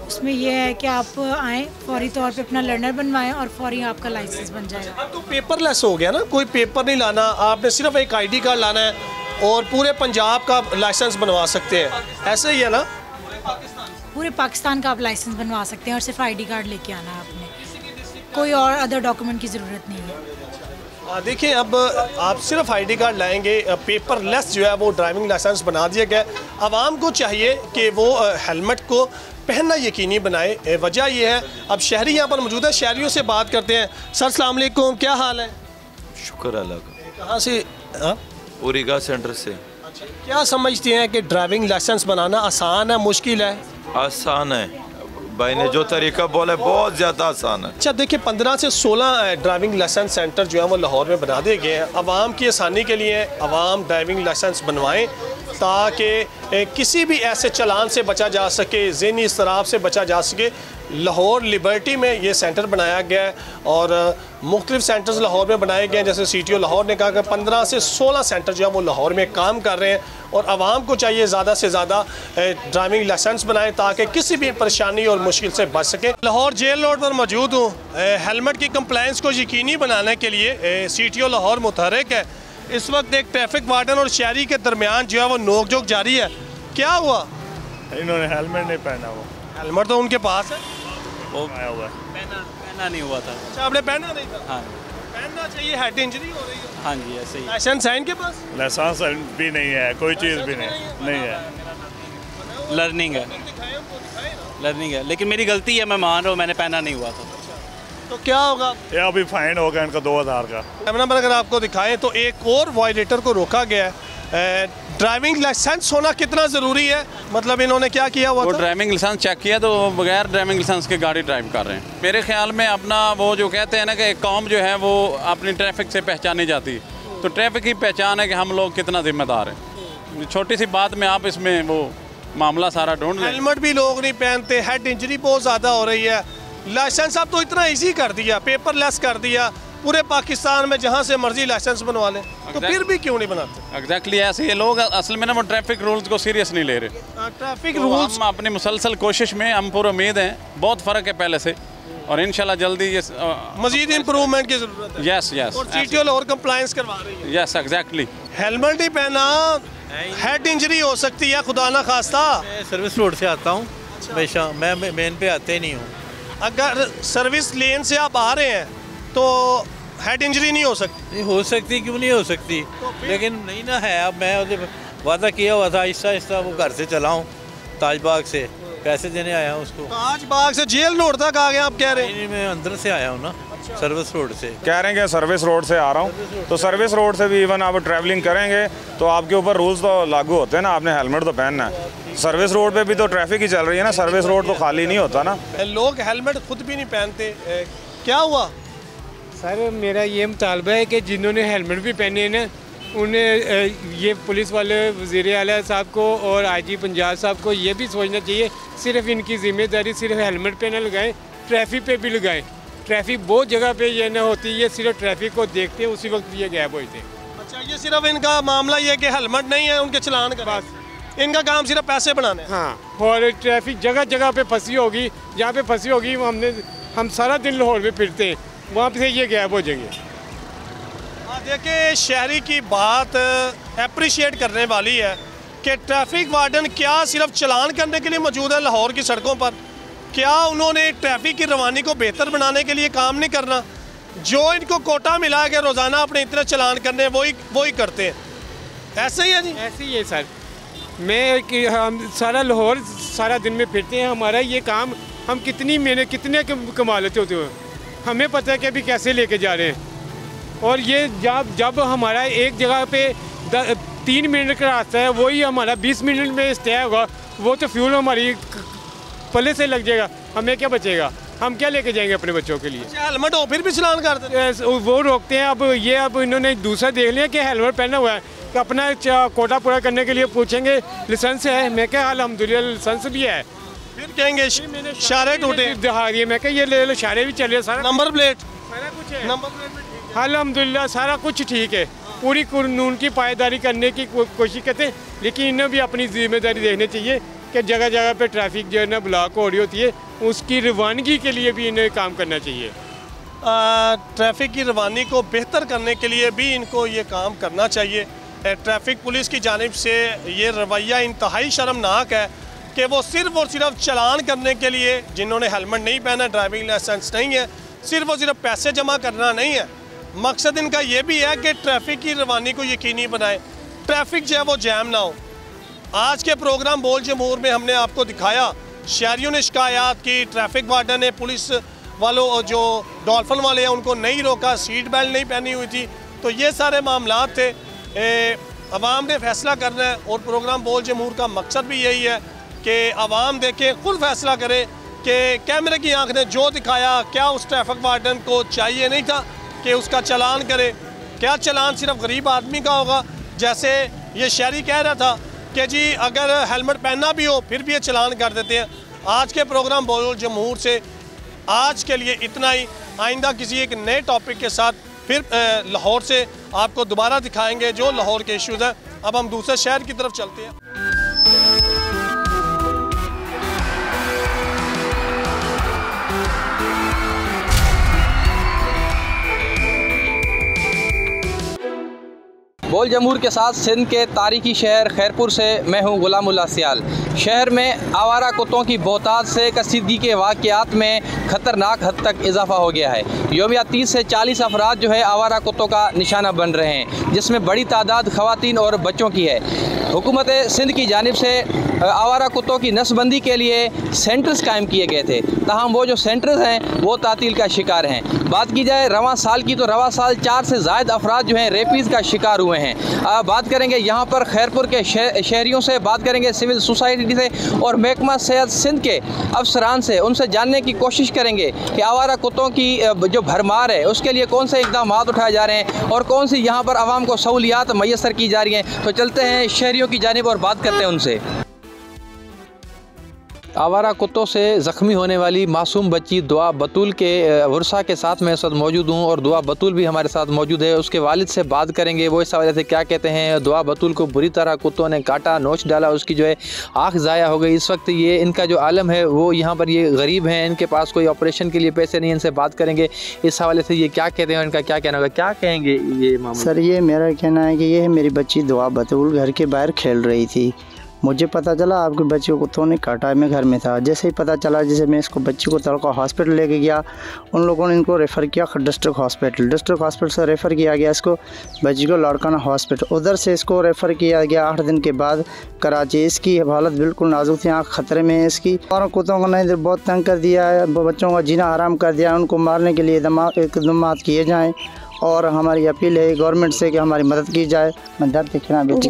[SPEAKER 11] उसमें यह है कि आप आएँ, फौरी तौर पे अपना लर्नर बनवाएं और फौरी आपका लाइसेंस बन जाएगा।
[SPEAKER 2] अब तो पेपरलेस हो गया ना, कोई पेपर नहीं लाना, आपने सिर्फ एक ID कार्ड लाना है और पूरे पंजाब का लाइसेंस बनवा सकते हैं, ऐसे ही है ना?
[SPEAKER 11] पूरे पाकिस्तान का आप लाइसेंस बनवा सकते हैं और सिर्फ ID कार्ड लेके आना है आपने, कोई और अदर डॉक्यूमेंट की ज़रूरत नहीं है।
[SPEAKER 2] देखिए, अब आप सिर्फ ID कार्ड लाएंगे, पेपरलेस जो है वो ड्राइविंग लाइसेंस बना दिया गया। आवाम को चाहिए कि वो हेलमेट को पहनना यकीनी बनाए। वजह ये है, अब शहरी यहाँ पर मौजूद है, शहरियों से बात करते हैं। सर अस्सलाम वालेकुम, क्या हाल है?
[SPEAKER 12] शुक्र अल्लाह का।
[SPEAKER 2] कहाँ से आप?
[SPEAKER 12] उरीगा सेंटर से।
[SPEAKER 2] क्या समझते हैं कि ड्राइविंग लाइसेंस बनाना आसान है, मुश्किल है?
[SPEAKER 12] आसान है, भाई ने जो तरीका बोला है बहुत ज़्यादा आसान है।
[SPEAKER 2] अच्छा, देखिए 15 से 16 ड्राइविंग लाइसेंस सेंटर जो है वो लाहौर में बना दिए गए हैं। आवाम की आसानी के लिए आवाम ड्राइविंग लाइसेंस बनवाएं ताकि किसी भी ऐसे चलान से बचा जा सके, ज़हनी इसराफ से बचा जा सके। लाहौर लिबर्टी में ये सेंटर बनाया गया है और मुख्तलिफ सेंटर्स लाहौर में बनाए गए हैं। जैसे CTO लाहौर ने कहा कि 15 से 16 सेंटर जो है वो लाहौर में काम कर रहे हैं और आवाम को चाहिए ज़्यादा से ज़्यादा ड्राइविंग लाइसेंस बनाएं ताकि किसी भी परेशानी और मुश्किल से बच सके। लाहौर जेल रोड पर मौजूद हूँ। हेलमेट की कंप्लाइंस को यकीनी बनाने के लिए CTO लाहौर मुतहरिक है। इस वक्त एक ट्रैफिक वार्डन और शहरी के दरमियान जो है वो नोकझोंक जारी है। क्या हुआ?
[SPEAKER 13] इन्होंने हेलमेट नहीं पहना। वो
[SPEAKER 2] हेलमेट तो उनके पास है,
[SPEAKER 13] वो आया हुआ है।
[SPEAKER 4] पहना नहीं हुआ था।
[SPEAKER 2] अच्छा, आपने पहना नहीं था?
[SPEAKER 4] हाँ,
[SPEAKER 2] पहनना चाहिए, हेड इंजरी हो रही है।
[SPEAKER 4] हाँ जी, ऐसे ही।
[SPEAKER 2] लाइसेंस है इनके पास?
[SPEAKER 13] लाइसेंस भी नहीं है, कोई चीज़ भी नहीं है।
[SPEAKER 4] लर्निंग है, लेकिन मेरी गलती है, मैं मान रहा हूँ, मैंने पहना नहीं हुआ था।
[SPEAKER 2] तो क्या होगा?
[SPEAKER 13] ये अभी फाइन होगा इनका 2000 का।
[SPEAKER 2] कैमरा मैन अगर आपको दिखाएं तो एक और वायलेटर को रोका गया है। ड्राइविंग लाइसेंस होना कितना ज़रूरी है? मतलब इन्होंने क्या किया हुआ
[SPEAKER 14] वो
[SPEAKER 2] था?
[SPEAKER 14] ड्राइविंग लाइसेंस चेक किया तो बगैर ड्राइविंग लाइसेंस के गाड़ी ड्राइव कर रहे हैं। मेरे ख्याल में अपना वो जो कहते हैं ना कि एक कौम जो है वो अपनी ट्रैफिक से पहचानी जाती, तो ट्रैफिक की पहचान है कि हम लोग कितना जिम्मेदार हैं। छोटी सी बात में आप इसमें वो मामला सारा ढूंढ लें।
[SPEAKER 2] हेलमेट भी लोग नहीं पहनते, हेड इंजरी बहुत ज़्यादा हो रही है। लाइसेंस अब तो इतना ईजी कर दिया, पेपरलेस कर दिया, पूरे पाकिस्तान में जहाँ से मर्जी लाइसेंस बनवा लें, तो फिर भी क्यों नहीं बनाते?
[SPEAKER 14] एग्जैक्टली ऐसे ये लोग असल में ना वो ट्रैफिक रूल्स को सीरियस नहीं ले रहे।
[SPEAKER 2] ट्रैफिक
[SPEAKER 14] तो
[SPEAKER 2] रूल्स
[SPEAKER 14] हम अपनी मुसलसल कोशिश में हम पूरी उम्मीद है, बहुत फ़र्क है पहले से और इंशाल्लाह जल्दी ये
[SPEAKER 2] मजीद इम्प्रूवमेंट की ज़रूरत है।
[SPEAKER 14] यस यस,
[SPEAKER 2] और CTO और कंप्लायंस करवा रही है।
[SPEAKER 14] Yes exactly.
[SPEAKER 2] हेलमेट नहीं पहना, हेड इंजरी हो सकती है, खुदा ना खास्ता।
[SPEAKER 15] सर्विस रोड से आता हूँ हमेशा, मैं मेन पे आते ही नहीं हूँ।
[SPEAKER 2] अगर सर्विस लेन से आप आ रहे हैं तो हेड इंजरी नहीं हो सकती?
[SPEAKER 15] हो सकती, क्यों नहीं हो सकती, लेकिन नहीं ना है। अब मैं वादा किया हुआ था आहिस्ता आहिस्ता वो घर से चलाऊँ, ताजबाग से पैसे देने आया हूँ उसको।
[SPEAKER 2] ताजबाग से जेल रोड तक आ गए आप कह रहे हैं?
[SPEAKER 15] नहीं, मैं अंदर से आया हूँ ना, सर्विस रोड से।
[SPEAKER 6] कह रहे हैं कि सर्विस रोड से आ रहा हूँ, तो सर्विस रोड से भी इवन आप ट्रैवलिंग करेंगे तो आपके ऊपर रूल्स तो लागू होते हैं ना, आपने हेलमेट तो पहनना है। सर्विस रोड पे भी तो ट्रैफिक ही चल रही है ना, सर्विस रोड तो खाली नहीं होता ना।
[SPEAKER 2] लोग हेलमेट खुद भी नहीं पहनते, क्या हुआ?
[SPEAKER 16] सर मेरा ये मुतालबा है कि जिन्होंने हेलमेट भी पहने हैं ना, उन्हें ये पुलिस वाले वज़ीर आला साहब को और IG पंजाब साहब को ये भी सोचना चाहिए, सिर्फ इनकी ज़िम्मेदारी सिर्फ हेलमेट पे ना लगाएं, ट्रैफिक पे भी लगाएं। ट्रैफिक बहुत जगह पे ये ना होती है, सिर्फ ट्रैफिक को देखते हैं उसी वक्त ये गैप होते हैं।
[SPEAKER 2] अच्छा, ये सिर्फ इनका मामला ये है कि हेलमेट नहीं है, उनके चलान का बस इनका काम सिर्फ पैसे बनाने।
[SPEAKER 16] हाँ, और ट्रैफिक जगह जगह पे फंसी होगी, जहाँ पे फंसी होगी हम सारा दिन लाहौर में फिरते हैं, वहाँ पे ये गैप हो जाएंगे।
[SPEAKER 2] देखिए, शहरी की बात अप्रिशिएट करने वाली है कि ट्रैफिक वार्डन क्या सिर्फ चलान करने के लिए मौजूद है लाहौर की सड़कों पर? क्या उन्होंने ट्रैफिक की रवानी को बेहतर बनाने के लिए काम नहीं करना? जो इनको कोटा मिला है कि रोज़ाना अपने इतने चलान करने, वही करते हैं। ऐसे ही है जी?
[SPEAKER 16] ऐसे ही है सर। हम सारा लाहौर सारा दिन में फिरते हैं, हमारा ये काम हम कितने कमा लेते होते हैं, हमें पता है कि अभी कैसे लेके जा रहे हैं। और ये जब हमारा एक जगह पे 3 मिनट का रास्ता है, वही हमारा 20 मिनट में स्टे होगा, वो तो फ्यूल हमारी पल्ले से लग जाएगा, हमें क्या बचेगा, हम क्या लेके जाएंगे अपने बच्चों के लिए।
[SPEAKER 2] हेलमेट हो फिर भी चलान कर देते,
[SPEAKER 16] वो रोकते हैं। अब इन्होंने दूसरा देख लिया कि हेलमेट पहना हुआ है, तो अपना कोटा पूरा करने के लिए पूछेंगे लाइसेंस है, मैं क्या अल्हम्दुलिल्लाह लाइसेंस भी है,
[SPEAKER 2] फिर कहेंगे इशारे टूटे
[SPEAKER 16] दिखा दिए, मैं क्या ये ले लो, इशारे भी चले, सारा
[SPEAKER 2] नंबर प्लेट
[SPEAKER 16] सारा कुछ है, नंबर प्लेट अल्हम्दुलिल्लाह सारा कुछ ठीक है, पूरी कानून की पायदारी करने की कोशिश करते हैं। लेकिन इन्हें भी अपनी जिम्मेदारी देखनी चाहिए कि जगह जगह पे ट्रैफिक जो है ना ब्लॉक हो रही होती है, उसकी रवानगी के लिए भी इन्हें काम करना चाहिए।
[SPEAKER 2] ट्रैफिक की रवानी को बेहतर करने के लिए भी इनको ये काम करना चाहिए। ट्रैफिक पुलिस की जानिब से ये रवैया इंतहाई शर्मनाक है कि वो सिर्फ़ और सिर्फ चलान करने के लिए, जिन्होंने हेलमेट नहीं पहना, ड्राइविंग लाइसेंस नहीं है, सिर्फ और सिर्फ पैसे जमा करना नहीं है, मकसद इनका ये भी है कि ट्रैफिक की रवानी को यकीनी बनाए, ट्रैफिक जो है वो जैम ना हो। आज के प्रोग्राम बोल जमहूर में हमने आपको दिखाया, शहरियों ने शिकायत की, ट्रैफिक वार्डन ने पुलिस वालों जो डॉल्फिन वाले हैं उनको नहीं रोका, सीट बेल्ट नहीं पहनी हुई थी, तो ये सारे मामला थे। अवाम ने फैसला करना है और प्रोग्राम बोल जमहूर का मकसद भी यही है कि अवाम देखे, खुद फैसला करे कि कैमरे की आंख ने जो दिखाया, क्या उस ट्रैफिक वार्डन को चाहिए नहीं था कि उसका चलान करे, क्या चलान सिर्फ गरीब आदमी का होगा। जैसे ये शहरी कह रहा था कि जी अगर हेलमेट पहनना भी हो फिर भी ये चलान कर देते हैं। आज के प्रोग्राम बोल जमहूर से आज के लिए इतना ही। आइंदा किसी एक नए टॉपिक के साथ फिर लाहौर से आपको दोबारा दिखाएंगे जो लाहौर के इश्यूज़ हैं। अब हम दूसरे शहर की तरफ चलते हैं।
[SPEAKER 17] बोल जमहूर के साथ सिंध के तारीखी शहर खैरपुर से मैं हूं गुलामुल्लाह सियाल। शहर में आवारा कुत्तों की बहुतात से कसीदगी के वाक़यात में ख़तरनाक हद तक इजाफा हो गया है। यौमिया 30 से 40 अफराद जो है आवारा कुत्तों का निशाना बन रहे हैं, जिसमें बड़ी तादाद ख़वातीन और बच्चों की है। हुकूमत सिंध की जानिब से आवारा कुत्तों की नस्बंदी के लिए सेंटर्स कायम किए गए थे, ताहम वो जो सेंटर्स हैं वो तातील का शिकार हैं। बात की जाए रवां साल की तो रवां साल 4 से ज़ायद अफराद जो हैं रेपीज़ का शिकार हुए हैं। बात करेंगे यहाँ पर खैरपुर के शहरियों से, बात करेंगे सिविल सोसाइटी से और महकमा सेहत सिंध के अफसरान से, उनसे जानने की कोशिश करेंगे कि आवारा कुत्तों की जो भरमार है उसके लिए कौन से इक़दाम उठाए जा रहे हैं और कौन सी यहाँ पर आवाम को सहूलियात मैसर की जा रही हैं। तो चलते हैं शहरियों की जानिब और बात करते हैं उनसे। आवारा कुत्तों से ज़ख्मी होने वाली मासूम बच्ची दुआ बतूल के वर्षा के साथ मैं इस वक्त मौजूद हूँ और दुआ बतूल भी हमारे साथ मौजूद है। उसके वालिद से बात करेंगे, वो इस हवाले से क्या कहते हैं। दुआ बतूल को बुरी तरह कुत्तों ने काटा, नोच डाला, उसकी जो है आँख ज़ाया हो गई। इस वक्त ये इनका जो आलम है वो यहाँ पर ये गरीब हैं, इनके पास कोई ऑपरेशन के लिए पैसे नहीं। इनसे बात करेंगे इस हवाले से ये क्या कहते हैं, इनका क्या कहना होगा। क्या कहेंगे ये मामला?
[SPEAKER 18] सर ये मेरा कहना है कि ये मेरी बच्ची दुआ बतूल घर के बाहर खेल रही थी, मुझे पता चला आपके बच्चे को कुत्तों ने काटा है। मैं घर में था, जैसे ही पता चला जैसे मैं इसको बच्ची को तड़का हॉस्पिटल लेके गया, उन लोगों ने इनको रेफ़र किया डिस्ट्रिक्ट हॉस्पिटल से रेफ़र किया गया इसको बच्ची को लाड़काना हॉस्पिटल, उधर से इसको रेफ़र किया गया 8 दिन के बाद कराची। इसकी हालत बिल्कुल नाजुक थी, आँख खतरे में है इसकी। और कुत्तों को नहीं बहुत तंग कर दिया है, बच्चों का जीना हराम कर दिया है। उनको मारने के लिए इक़दाम किए जाएँ और हमारी अपील है गवर्नमेंट से कि हमारी मदद की जाए। मैं दर्द देखना बेटी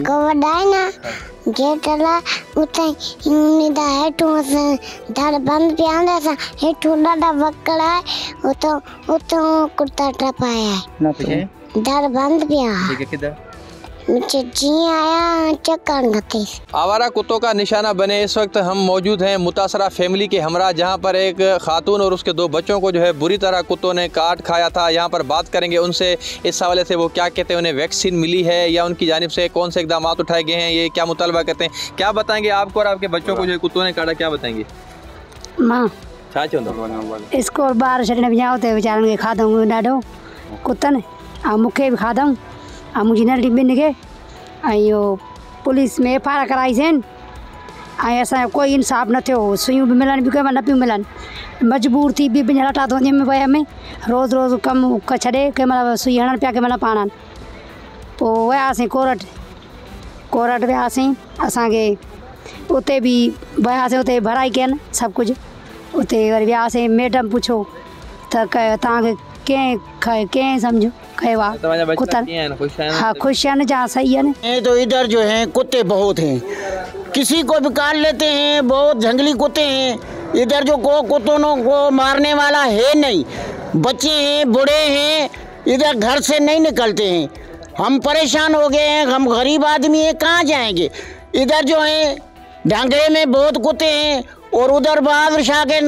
[SPEAKER 19] गेटला उते निदा है तो धड़ बंद पे आंदा सा हे ठोड़ा दा बकड़ा है तो कुत्ता टपाया है
[SPEAKER 18] ना तो
[SPEAKER 19] धड़ बंद पे आ
[SPEAKER 17] ठीक है किधर
[SPEAKER 19] मुझे जी आया चक्कर गती।
[SPEAKER 17] आवारा कुत्तों का निशाना बने इस वक्त हम मौजूद हैं मुतासरा फैमिली के हमरा, जहां पर एक खातून और उसके 2 बच्चों को जो है बुरी तरह कुत्तों ने काट खाया था। यहां पर बात करेंगे उनसे इस हवाले से, वो क्या कहते हैं, उन्हें वैक्सीन मिली है या उनकी जानिब से कौन से इक़दाम उठाए गए हैं, ये क्या मुतालबा करते हैं। क्या बताएंगे आपको और आपके बच्चों को जो कुत्तों ने काटा, क्या बताएंगे?
[SPEAKER 20] माँ इसको बाहर छॾण बि जाओ तो वीचारनि खे खाधऊं ॾाढो कुतनि ऐं मूंखे बि खाधऊं ऐं मुंहिंजी नंढी ॿिनि खे ऐं इहो पुलिस में FIR कराईसीं ऐं असांजो कोई इंसाफ़ न थियो। सुयूं बि मिलनि बि कंहिं महिल न पियूं मिलनि, मजबूर थी बि लटा धोनी में विया में रोज़ रोज़ कमु छॾे कंहिं महिल सुई हणनि पिया, कंहिं महिल पाणनि। पोइ वियासीं कोरट वियासीं, असांखे उते बि वियासीं, उते भराई कयनि सभु कुझु। उते वरी वियासीं, मैडम पुछो त तव्हांखे कंहिं सम्झो कहवा कुत्तन हाँ खुश है ना जहाँ सही है ना।
[SPEAKER 21] तो इधर जो है कुत्ते बहुत हैं, किसी को भी काट लेते हैं, बहुत जंगली कुत्ते हैं इधर। जो कुत्तों को मारने वाला है नहीं, बच्चे हैं बूढ़े हैं, इधर घर से नहीं निकलते हैं। हम परेशान हो गए हैं, हम गरीब आदमी हैं, कहाँ जाएंगे। इधर जो है ढांगरे में बहुत कुत्ते हैं और उधर बहादुर शाह के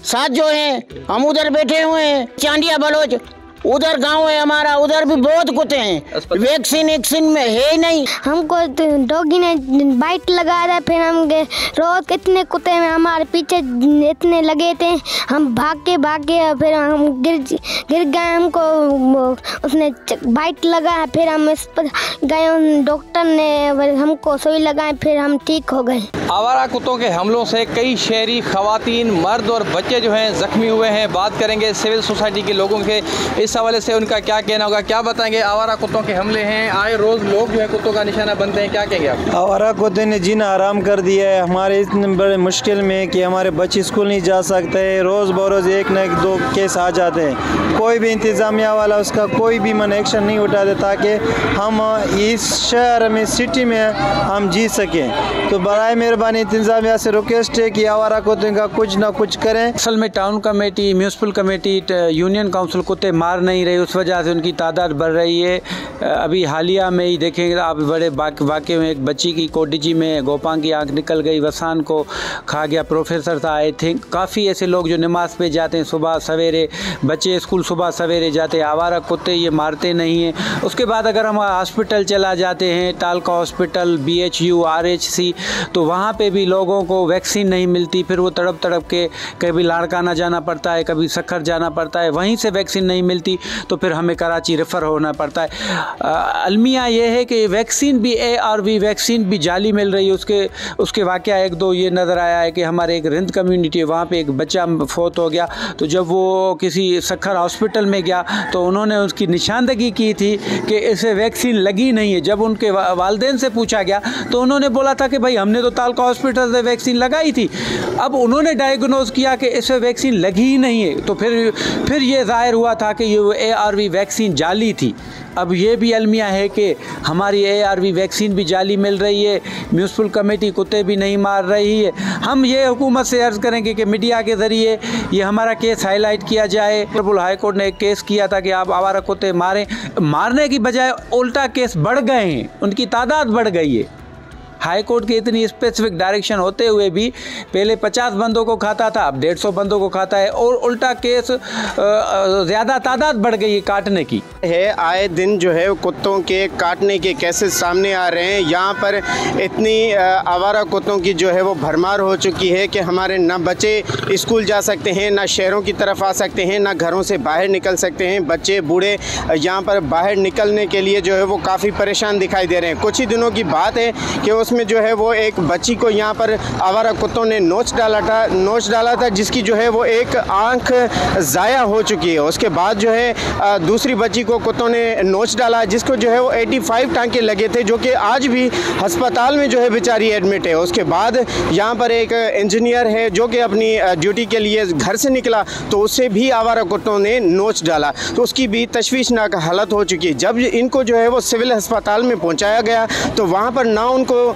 [SPEAKER 21] साथ जो है हम उधर बैठे हुए हैं। चांडिया बलोच उधर गांव है हमारा, उधर भी बहुत कुत्ते हैं। वैक्सीन में है ही नहीं।
[SPEAKER 19] हमको डॉगी ने बाइट लगाया था, फिर हम रोज कितने कुत्ते में हमारे पीछे इतने लगे थे, हम भाग के फिर हम गिर गए। हमको उसने बाइट लगाया, फिर हम इस पर गए, डॉक्टर ने हमको सुई लगाई, फिर हम ठीक हो गए।
[SPEAKER 17] आवारा कुत्तों के हमलों से कई शहरी खवातीन, मर्द और बच्चे जो हैं जख्मी हुए हैं। बात करेंगे सिविल सोसाइटी के लोगों के, इस हवाले से उनका क्या कहना होगा, क्या बताएंगे। आवारा कुत्तों के हमले हैं, आए रोज लोग जो है कुत्तों का निशाना बनते हैं, क्या कहेंगे आप।
[SPEAKER 22] आवारा कुत्ते ने जीना आराम कर दिया है हमारे इतने बड़े मुश्किल में कि हमारे बच्चे स्कूल नहीं जा सकते। रोज़ बरोज़ एक न एक दो केस आ जाते हैं, कोई भी इंतज़ामिया वाला उसका कोई भी मन एक्शन नहीं उठाते ताकि हम इस शहर में सिटी में हम जी सकें। तो बराए मेहरबानी इंतज़ामिया से रिक्वेस्ट है कि आवारा कुत्ते का कुछ ना कुछ करें।
[SPEAKER 23] असल में town committee, municipal committee, union council कुत्ते मार नहीं रही, उस वजह से उनकी तादाद बढ़ रही है। अभी हालिया में ही देखेंगे आप, बड़े वाक़े में एक बच्ची की कोडिजी में गोपांग की आँख निकल गई, वसान को खा गया। प्रोफेसर था आई थिंक। काफ़ी ऐसे लोग जो नमाज पे जाते हैं सुबह सवेरे, बच्चे स्कूल सुबह सवेरे जाते हैं, आवारा कुत्ते ये मारते नहीं हैं। उसके बाद अगर हम हॉस्पिटल चला जाते हैं, टालका हॉस्पिटल, BHU, RHC, तो वहाँ पे भी लोगों को वैक्सीन नहीं मिलती। फिर वो तड़प के कभी लाड़काना जाना पड़ता है, कभी सखर जाना पड़ता है, वहीं से वैक्सीन नहीं मिलती तो फिर हमें कराची रेफ़र होना पड़ता है। अलमिया ये है कि वैक्सीन भी ARV वैक्सीन भी जाली मिल रही है। उसके वाक़या एक दो ये नज़र आया है कि हमारे एक रिंद कम्युनिटी है, वहाँ पे एक बच्चा फोत हो गया, तो जब वो किसी सखर हॉस्पिटल में गया तो उन्होंने उसकी निशानदगी की थी कि इसे वैक्सीन लगी नहीं है। जब उनके वालिदैन से पूछा गया तो उन्होंने बोला था कि भाई हमने तो तालका हॉस्पिटल से वैक्सीन लगाई थी। अब उन्होंने डायग्नोज किया कि इसे वैक्सीन लगी ही नहीं है, तो फिर ये ज़ाहिर हुआ था कि ये ARV वैक्सीन जाली थी। अब ये भी अलमिया है कि हमारी ARV वैक्सीन भी जाली मिल रही है, म्यूनसिपल कमेटी कुत्ते भी नहीं मार रही है। हम ये हुकूमत से अर्ज़ करेंगे कि मीडिया के ज़रिए ये हमारा केस हाईलाइट किया जाए। हाई कोर्ट ने एक केस किया था कि आप आवारा कुत्ते मारें, मारने की बजाय उल्टा केस बढ़ गए हैं, उनकी तादाद बढ़ गई है। हाई कोर्ट की इतनी स्पेसिफिक डायरेक्शन होते हुए भी पहले 50 बंदों को खाता था, अब 150 बंदों को खाता है, और उल्टा केस ज़्यादा तादाद बढ़ गई है काटने की
[SPEAKER 24] है। आए दिन जो है कुत्तों के काटने के केसेस सामने आ रहे हैं। यहाँ पर इतनी आवारा कुत्तों की जो है वो भरमार हो चुकी है कि हमारे ना बच्चे स्कूल जा सकते हैं, ना शहरों की तरफ आ सकते हैं, ना घरों से बाहर निकल सकते हैं। बच्चे बूढ़े यहाँ पर बाहर निकलने के लिए जो है वो काफ़ी परेशान दिखाई दे रहे हैं। कुछ ही दिनों की बात है कि उसमें जो है वो एक बच्ची को यहाँ पर आवारा कुत्तों ने नोच डाला था जिसकी जो है वो एक आंख ज़ाया हो चुकी है। उसके बाद जो है दूसरी बच्ची को कुत्तों ने नोच डाला जिसको जो है वो 85 टांके लगे थे, जो कि आज भी अस्पताल में जो है बेचारी एडमिट है। उसके बाद यहाँ पर एक इंजीनियर है जो कि अपनी ड्यूटी के लिए घर से निकला तो उससे भी आवारा कुत्तों ने नोच डाला, तो उसकी भी तशवीशनाक हालत हो चुकी है। जब इनको जो है वो सिविल अस्पताल में पहुँचाया गया तो वहाँ पर ना उनको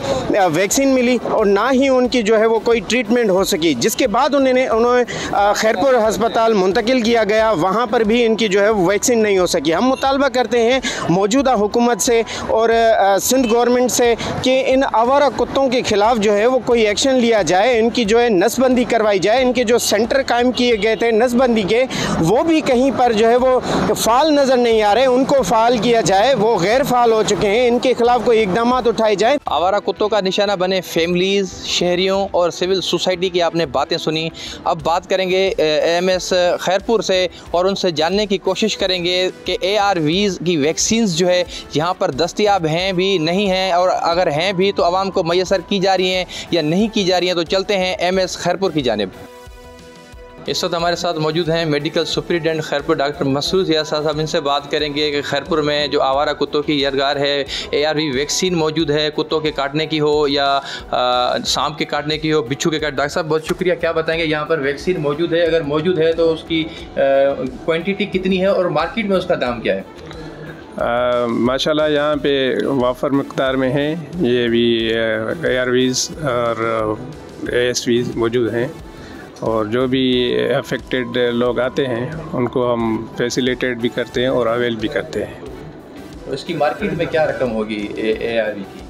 [SPEAKER 24] वैक्सीन मिली और ना ही उनकी जो है वो कोई ट्रीटमेंट हो सकी, जिसके बाद उन्हें खैरपुर अस्पताल मुंतकिल किया गया, वहाँ पर भी इनकी जो है वो वैक्सीन नहीं हो सकी। हम मुतालबा करते हैं मौजूदा हुकूमत से और सिंध गवर्नमेंट से कि इन आवारा कुत्तों के ख़िलाफ़ जो है वो कोई एक्शन लिया जाए, इनकी जो है नसबंदी करवाई जाए। इनके जो सेंटर कायम किए गए थे नसबंदी के, वो भी कहीं पर जो है वो फ़ाल नज़र नहीं आ रहे, उनको फ़ाल किया जाए, वो गैर फ़ाल हो चुके हैं, इनके खिलाफ़ कोई इकदाम उठाए जाए।
[SPEAKER 17] आवारा कुत्तों का निशाना बने फैमिलीज़, शहरियों और सिविल सोसाइटी की आपने बातें सुनी। अब बात करेंगे AMS खैरपुर से और उनसे जानने की कोशिश करेंगे कि ARVs की वैक्सीन्स जो है यहाँ पर दस्तयाब हैं भी नहीं हैं, और अगर हैं भी तो आवाम को मैसर की जा रही हैं या नहीं की जा रही हैं। तो चलते हैं AMS खैरपुर की जानिब। इस वक्त हमारे साथ मौजूद हैं medical superintendent Khairpur doctor Masood Yar साहब। इनसे बात करेंगे कि खैरपुर में जो आवारा कुत्तों की यरगार है, ARV वैक्सीन मौजूद है, कुत्तों के काटने की हो या सांप के काटने की हो, बिच्छू के काट। डॉक्टर साहब बहुत शुक्रिया, क्या बताएंगे यहाँ पर वैक्सीन मौजूद है? अगर मौजूद है तो उसकी क्वान्टिटी कितनी है और मार्केट में उसका दाम क्या है?
[SPEAKER 1] माशाल्लाह यहाँ पे वाफर मकदार में है, ये भी ARVs और ASVs मौजूद हैं और जो भी अफेक्टेड लोग आते हैं उनको हम फैसिलिटेट भी करते हैं और अवेल भी करते हैं।
[SPEAKER 17] इसकी मार्केट में क्या रकम होगी ARV की?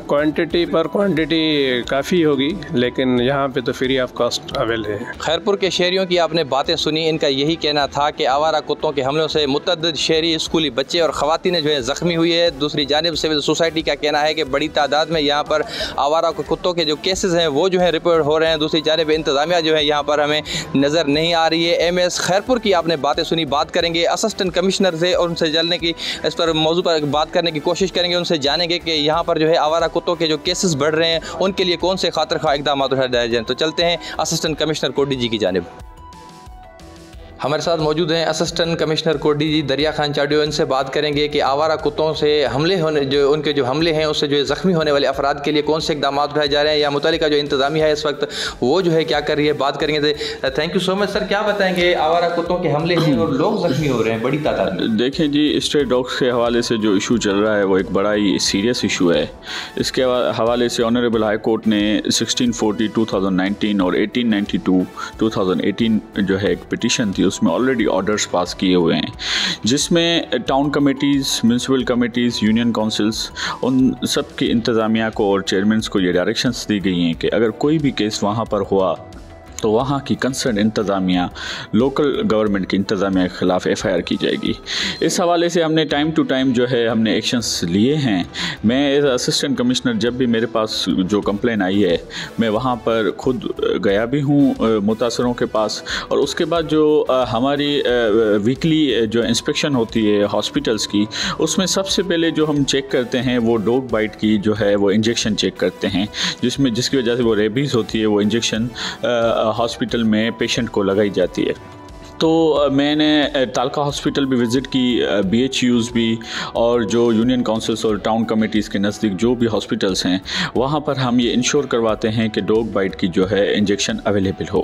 [SPEAKER 1] क्वांटिटी पर क्वांटिटी काफ़ी होगी, लेकिन यहाँ पे तो फ्री ऑफ कॉस्ट अवेल है।
[SPEAKER 17] खैरपुर के शहरियों की आपने बातें सुनी, इनका यही कहना था कि आवारा कुत्तों के हमलों से मुतअद्दिद शहरी, स्कूली बच्चे और ख़वातीन जो है ज़ख्मी हुई है। दूसरी जानिब सिविल सोसाइटी का कहना है कि बड़ी तादाद में यहाँ पर आवारा कुत्तों के जो केसेस हैं वो जो है रिपोर्ट हो रहे हैं। दूसरी जानिब इंतज़ामिया जो है यहाँ पर हमें नज़र नहीं आ रही है। MS खैरपुर की आपने बातें सुनी, बात करेंगे असिस्टेंट कमिश्नर से और उनसे जानने की, इस पर मौजू पर बात करने की कोशिश करेंगे। उनसे जानेंगे कि यहाँ पर जो है आवारा कुत्तों के जो केसेस बढ़ रहे हैं उनके लिए कौन से खातिर खा इक़दाम उठाए जाएं। तो चलते हैं असिस्टेंट कमिश्नर कोडी जी की जानिब। हमारे साथ मौजूद हैं असिस्टेंट कमिश्नर कोडी जी दरिया खान चाडियो। इनसे बात करेंगे कि आवारा कुत्तों से हमले होने, जो उनके जो हमले हैं उससे जो ज़ख्मी होने वाले अफराद के लिए कौन से इक़दाम उठाए जा रहे हैं या मुतल्लिका जो इंतज़ामिया है इस वक्त वो जो है क्या कर रही है, बात करेंगे। Thank you so much sir. क्या बताएंगे, आवारा कुत्तों के हमले हैं और लोग ज़ख्मी हो रहे हैं बड़ी तादाद में?
[SPEAKER 3] देखें जी, स्ट्रे डॉग्स के हवाले से जो इशू चल रहा है वो एक बड़ा ही सीरियस इशू है। इसके हवाले से ऑनरेबल हाई कोर्ट ने 1640 2019 और 1892 2018 जो है एक पिटीशन थी, उसमें ऑलरेडी ऑर्डर्स पास किए हुए हैं, जिसमें town committees, municipal committees, union councils, उन सब की इंतज़ामिया को और चेयरमैन्स को ये डायरेक्शंस दी गई हैं कि अगर कोई भी केस वहाँ पर हुआ तो वहाँ की कंसर्न इंतज़ामिया, लोकल गवर्नमेंट की इंतज़ामिया के ख़िलाफ़ FIR की जाएगी। इस हवाले से हमने टाइम टू टाइम जो है हमने एक्शंस लिए हैं। मैं एज असिस्टेंट कमिश्नर जब भी मेरे पास जो कंप्लेन आई है मैं वहाँ पर खुद गया भी हूँ मुतासरों के पास, और उसके बाद जो हमारी वीकली जो इंस्पेक्शन होती है हॉस्पिटल्स की, उसमें सबसे पहले जो हम चेक करते हैं वो डॉग बाइट की जो है वो इंजेक्शन चेक करते हैं, जिसकी वजह से वो रेबीज़ होती है, वो इंजेक्शन हॉस्पिटल में पेशेंट को लगाई जाती है। तो मैंने तालका हॉस्पिटल भी विज़िट की, BHUs भी, और जो यूनियन काउंसिल्स और टाउन कमेटीज़ के नज़दीक जो भी हॉस्पिटल्स हैं वहाँ पर हम ये इंश्योर करवाते हैं कि डॉग बाइट की जो है इंजेक्शन अवेलेबल हो।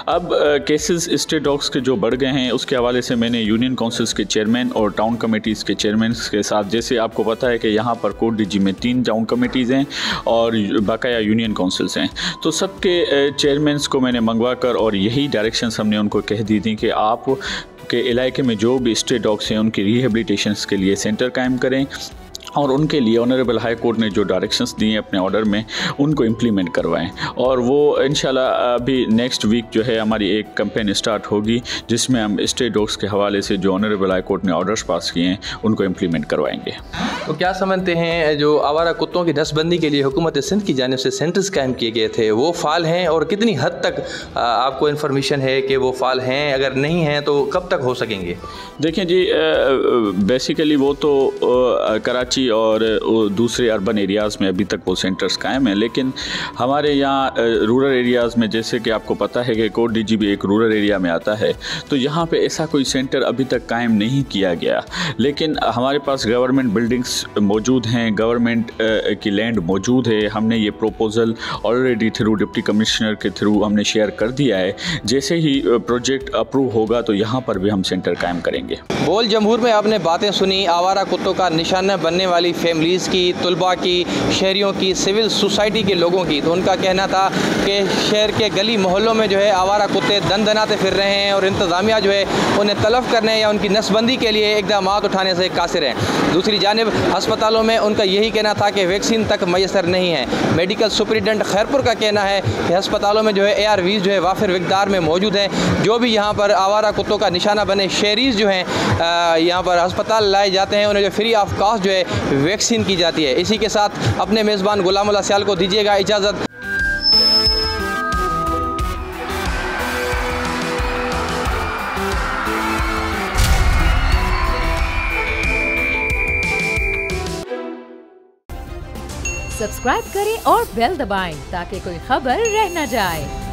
[SPEAKER 3] अब केसेस स्ट्रे डॉग्स के जो बढ़ गए हैं उसके हवाले से मैंने यूनियन काउंसिल्स के चेयरमैन और टाउन कमेटीज़ के चेयरमैन के साथ, जैसे आपको पता है कि यहाँ पर कोट DG में 3 टाउन कमेटीज़ हैं और बाकाया यूनियन काउंसिल्स हैं, तो सबके चेयरमैन्स को मैंने मंगवा कर और यही डायरेक्शंस हमने उनको कह दी थी कि आप के इलाके में जो भी स्ट्रे डॉग्स हैं उनकी रिहेबिलिटेशंस के लिए सेंटर कायम करें और उनके लिए ऑनरेबल हाई कोर्ट ने जो डायरेक्शंस दिए अपने ऑर्डर में उनको इम्प्लीमेंट करवाएं। और वो इंशाल्लाह अभी नेक्स्ट वीक जो है हमारी एक कैंपेन स्टार्ट होगी जिसमें हम स्ट्रे डॉग्स के हवाले से जो ऑनरेबल हाई कोर्ट ने ऑर्डर्स पास किए हैं उनको इम्प्लीमेंट करवाएंगे।
[SPEAKER 17] तो क्या समझते हैं, जो आवारा कुत्तों की नसबंदी के लिए हुकूमत सिंध की जानिब से सेंटर्स कायम किए गए थे वो फ़ाल हैं, और कितनी हद तक आपको इन्फॉर्मेशन है कि वो फ़ाल हैं? अगर नहीं हैं तो कब तक हो सकेंगे?
[SPEAKER 3] देखें जी, बेसिकली वो तो कराची और दूसरे अर्बन एरियाज़ में अभी तक वो सेंटर्स कायम हैं, लेकिन हमारे यहाँ रूरल एरियाज़ में, जैसे कि आपको पता है कि कोट DG भी एक रूरल एरिया में आता है, तो यहाँ पे ऐसा कोई सेंटर अभी तक कायम नहीं किया गया। लेकिन हमारे पास गवर्नमेंट बिल्डिंग्स मौजूद हैं, गवर्नमेंट की लैंड मौजूद है। हमने ये proposal already through deputy commissioner के थ्रू हमने शेयर कर दिया है। जैसे ही प्रोजेक्ट अप्रूव होगा तो यहाँ पर भी हम सेंटर कायम करेंगे।
[SPEAKER 17] बोल जमहूर में आपने बातें सुनी आवारा कुत्तों का निशाना बनने वाली फैमिलीज़ की, तलबा की, शहरियों की, सिविल सोसाइटी के लोगों की। तो उनका कहना था कि शहर के गली मोहल्लों में जो है आवारा कुत्ते दन दनाते फिर रहे हैं और इंतज़ामिया जो है उन्हें तलब करने या उनकी नसबंदी के लिए इक़दाम उठाने से कासिर हैं। दूसरी जानिब अस्पतालों में उनका यही कहना था कि वैक्सीन तक मैसर नहीं है। मेडिकल सुपरिटेंडेंट खैरपुर का कहना है कि अस्पतालों में जो है ARVs जो है वाफिर मिक़दार में मौजूद हैं। जो भी यहाँ पर आवारा कुत्तों का निशाना बने शहरीज़ जो हैं यहाँ पर अस्पताल लाए जाते हैं, उन्हें जो फ्री ऑफ कास्ट जो है वैक्सीन की जाती है। इसी के साथ अपने मेज़बान गुलामुल्लाह सियाल को दीजिएगा इजाज़त।
[SPEAKER 5] सब्सक्राइब करें और बेल दबाएं ताकि कोई खबर रह न जाए।